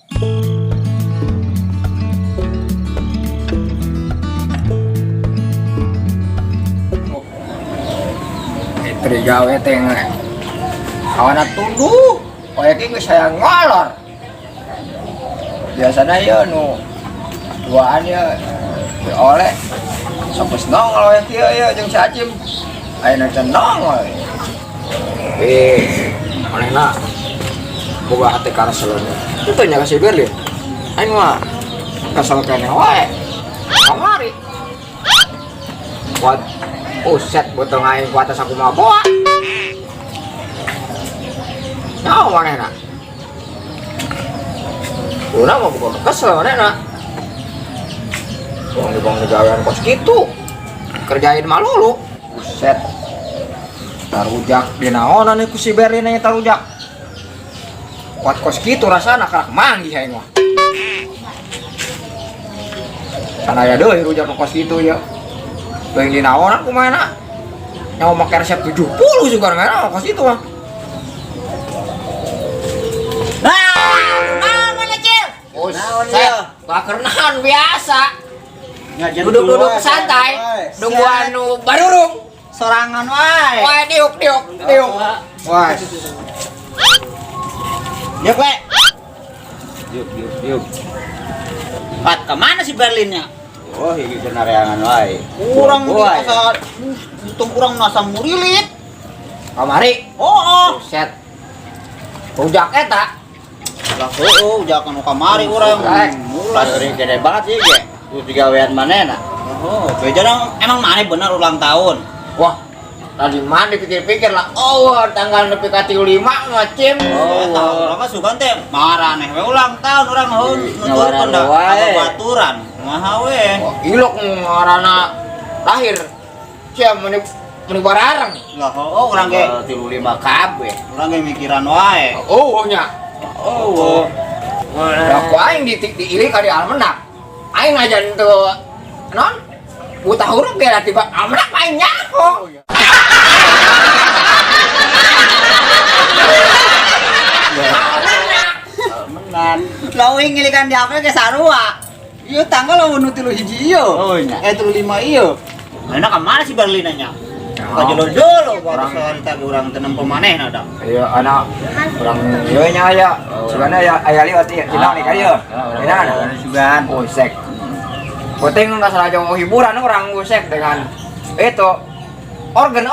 Istri gawe tengah kawan tuduh kayak gini saya ngolor biasanya ya nu duaan ya oleh sampai nongol ya kia ya jeung si Acim ayeuna teh nongol manehna boga hati kareseleuh itu nya ka si Berlin aing mah kasal keneh wae kamari kuat set botol aing ku atas aku mah boa naon manehna urang mah bukan kesel manehna bong gawean kos kitu kerjain malulu set tarujak di naonan ku si Berlin nya tarujak kuat kos kitu rasana karak manggih aing mah kana aya deui rujak kos kitu ya teuing di naonan kumaha nyawa make resep 70 juga ngana kos kitu mah Bakernahan biasa duduk-duduk santai nunggu anu barurung sorangan wae. Wae diuk. Wah. Diuk we. Diuk. Pat kemana si Berlinnya? Oh, ini kenareangan wae. Kurang asa untung kurang nasa murilit. Kamari. Oh. Set. Rujak eta. Lah ujak anu kamari urang. Mulas gede banget sih ge. Terus digawean manehna. Oh, bejana emang maneh bener ulang tahun. Wah, tadi mana dipikir-pikir lah. Oh, tanggal nepi ka 35 mah Cim. Urang mah sugan teh maraneh we ulang tahun urang nuhun nuturkeun da baturan. Kumaha we? Ilok ngaranna lahir. Cim meni barareng. Lah urang ge 35 kabeh. Urang ge mikiran wae. Oh nya. Oh. Lah ku aing diiri ka di almanak. Aing ngajan teu non buta huruf ge tiba almanak aing nyaho. Menan. Lawing ngilikan di HP ge sarua. Ieu tanggal nu 31 ieu. Oh nya. 35 ieu. Enak ka mana si Berlin nya? Ka jolo-jolo baru soal tadi urang teu nempo manehna da. Iya anak urang ieu nya aya. Sugana aya liwat ieu. Cenah nih ka ieu. Cenah sugan. Oh sek. Penting nggak salah jauh hiburan orang gusek dengan itu organ.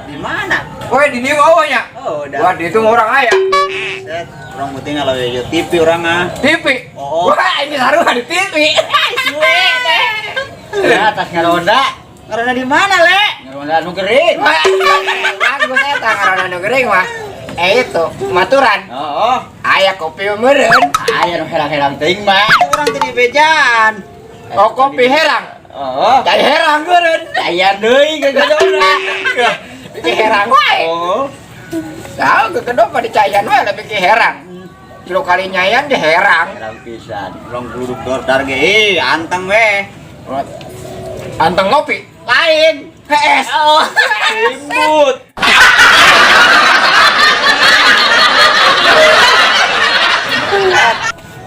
Di mana? Woi di dia bawahnya. Oh, wah di itu orang ayah. Set, orang penting kalau ya TV orang ah. TV. Oh. Wah ini saru di TV. Suwe teh. Ya atas ngaronda. Ngaronda di mana le? Ngaronda nu gering. Bagus eta ngaronda nu gering mah. Itu maturan. Oh. Aya kopi meureun. Aya nu herang-herang teuing mah. Urang teh di bejan. Oh kopi herang. Oh. Cai herang meureun. Aya deui gegadona. Bikin herang wae. Oh. Tahu kekedop pada cayan wae lebih ke herang. Kilo kali nyayan di herang. Herang pisan. Urang gluduk dordar ge anteng we. Anteng ngopi. Lain. HS. Oh. Ribut.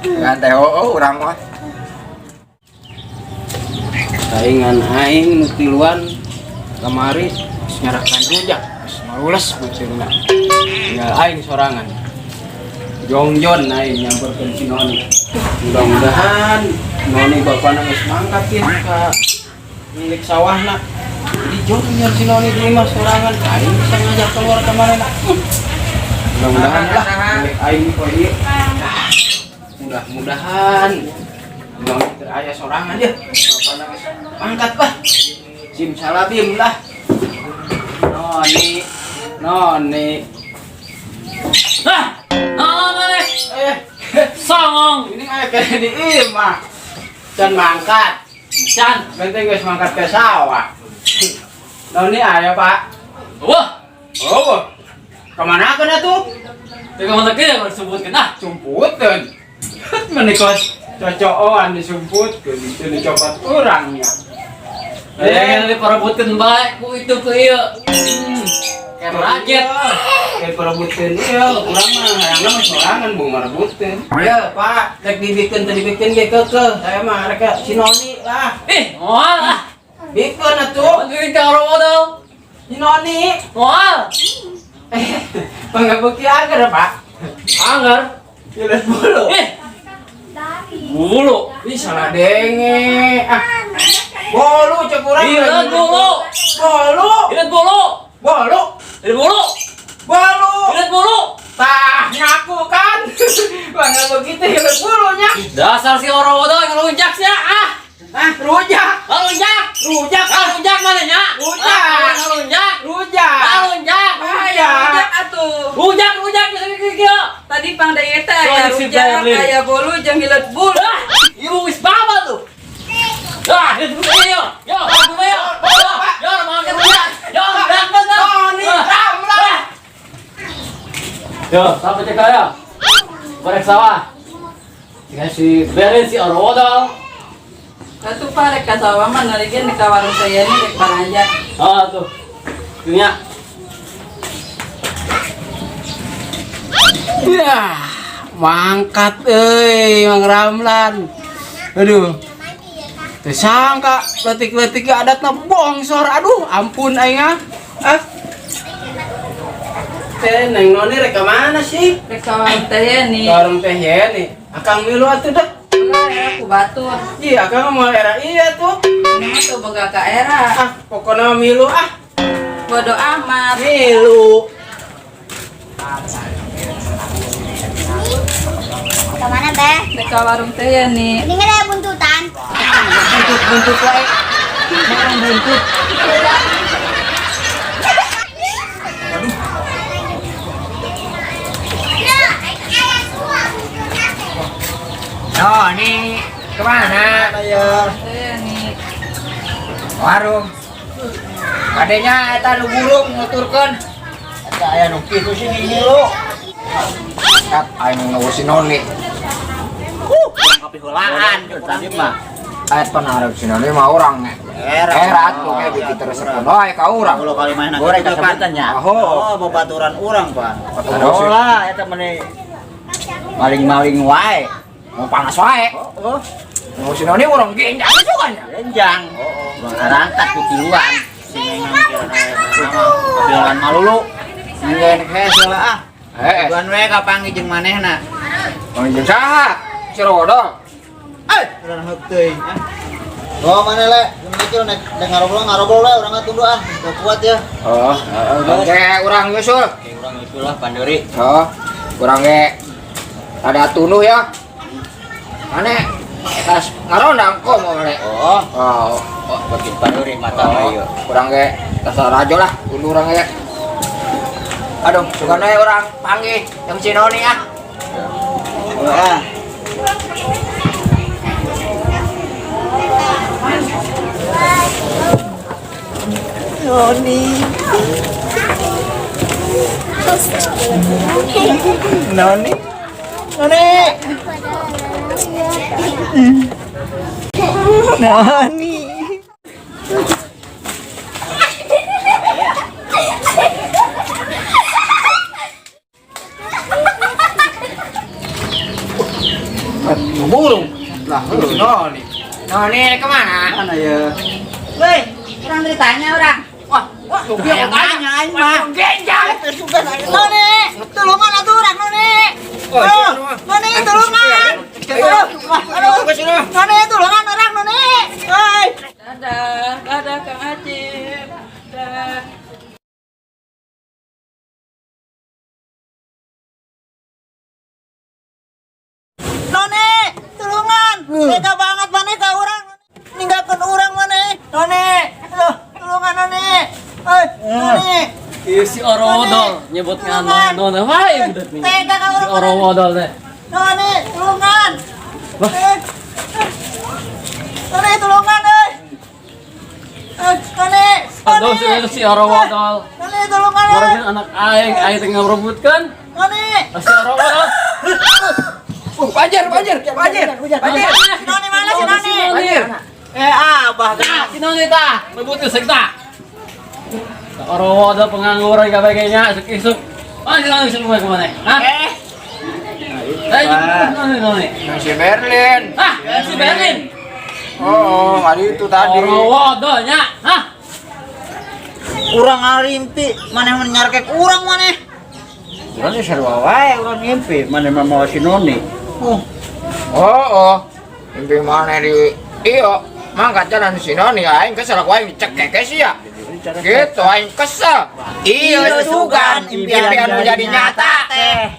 Ngantai urang mah. Saingan aing nu tiluan kamari nyerahkan rujak malules bucirna tinggal aing sorangan jongjon aing nyamperkeun si Noni mudah-mudahan Noni bapana geus mangkat ya ka milik sawahna jadi jongjon si Noni di imah sorangan aing bisa ngajak keluar ka manehna mudah-mudahan lah milik aing poe ieu mudah-mudahan Noni teu aya sorangan ya bapana geus mangkat bah simsalabim lah Noni Songong ini aya kene di imah can mangkat Can penting geus mangkat ke sawah Noni aya Pak wah kemana kan atuh tega mata ge disebutkeun ah sumputkeun menikos cocokan disumputkeun itu dicopot urangnya yang lebih parabutkeun bae ku itu ke ieu Kayak rakyat. Kayak perebutan iya, kurang mah hayangna mah sorangan bung merebutan. Ya Pak, rek dibikin ge kekeh. Saya mah rek sinoni lah. Moal lah. Bikin atuh. Manggilin ka orang modal. Sinoni. Moal. Pangabukti agar Pak. Anggar. Jelas bulu. Bulu. Salah denge. Bolu cek urang. Ilat bulu. Bolu. Ilat bulu. Bolu. Ilat bulu. Bolu. Ilat bulu. Tah ngaku kan. Bangga begitu ilat bulunya. Dasar si orang modal yang lunjak sih Rujak. Lunjak. Rujak. Lunjak mana nya? Rujak. Lunjak. Rujak. Lunjak. Aya. Rujak kieu. Tadi pang daya teh Soalnya aya si rujak, Berlin. aya bolu jeung hilet bulu. Ibu wis baba tuh. Itu dulu yo. Yo, dulu yo. Yo, makan rujak. Yo, berangkat dah. Yo, sampai cek ya. Korek sawah. Dikasih beres si orang modal. Katu parek ka sawah mah nalikeun ka warung saya ni rek paranja. Tuh. Dunia. Ya, mangkat Mang Ramlan. Aduh. Tersangka letik-letik adatna bongsor. Aduh, ampun aing ah. Teh neng noni rek ka mana sih? Rek ka warung teh ni. Warung teh ya nih. Akang milu atuh dah. Aku batur. Iya, akang mau era iya tuh. Ini mah tuh boga ka era. Pokoknya milu Bodo amat. milu. Kemana Beh? Rek ka warung teh ni. Ini nggak ada buntutan. Buntut wae. Mang buntut. Oh, ini kemana? Teh ni. Warung. Adanya eta nu burung nuturkeun. Eta aya nu kitu sih di lu. Tak aing ngurusin noni. Kopi hulaan tadi mah. Ayat penarep si noni mah urang nya. Era tuh kayak bikin terus wae ka urang. Kalau kali main Goreng juga kasebutan nya. Oh, babaturan urang, Pak. Aduh, sih. lah eta meni maling-maling wae. Mau panas wae. Oh, Ngurusin noni urang genjang juga nya. lenjang. Urang arangkat ku tiluan. Sing nama kapilan malulu. Ngen hese lah ah. Tuan we kapanggih jeung manehna. Panggil saha? Si Rodo. Urang heuk teuing. Oh, mana le? Mikir nek ngarobrol we urang tundu ah. Teu kuat ya. Oh, oke urang nyusul. Urang itu lah panderi. Oh, urang ge ada tunuh ya. Mane tas ngarondang kok mau mane. Oh, Bikin panderi mata ayo. urang ge tas rajo lah, tunuh urang ge. Aduh, sugana urang panggih yang si Noni ah. Ah. Noni. Burung. Lah, si Noni. Noni kemana? Mana ya? Woi, orang ditanya orang. Yang nanya aing mah. Genjang. Noni, tulungan atuh orang Noni. Noni, tulungan. Noni, tulungan orang Noni. Woi. Dadah Kang Acip. Dadah. Noni, tulungan. Tega banget mana ka orang. Ninggalkeun urang mana? Noni, aduh, tulungan Noni. Noni. Iya si orang modal nyebut nganon nona wae budak nih. Tega ka Si urang. orang modal teh. Noni, tulungan. Noni, tulungan euy. Noni, Aduh si orang modal. Noni, tulungan euy. Orang anak aing tengah merebutkan. Noni. Si orang modal. Banjir. Si Noni mana si Noni? Banjir. Abah Si noni ta, merebut ke sekta. Oro ada pengangguran kabagenya isuk-isuk. Mana isuk kemana? Hah? Mana? Si Berlin. Hah? Si Berlin. Oh, hari itu tadi. Oro wadonya. Hah? Urang ngarimpi, mana menyarkek urang mana? Urang ini sarua wae urang ngimpi, mana mau si Noni. Oh. Mimpi mana di iyo. Mangkat jalan di sini nih aing kesel aku aing dicekek sih ya. Gitu aing kesel. Iya sugan impian menjadi nyata teh.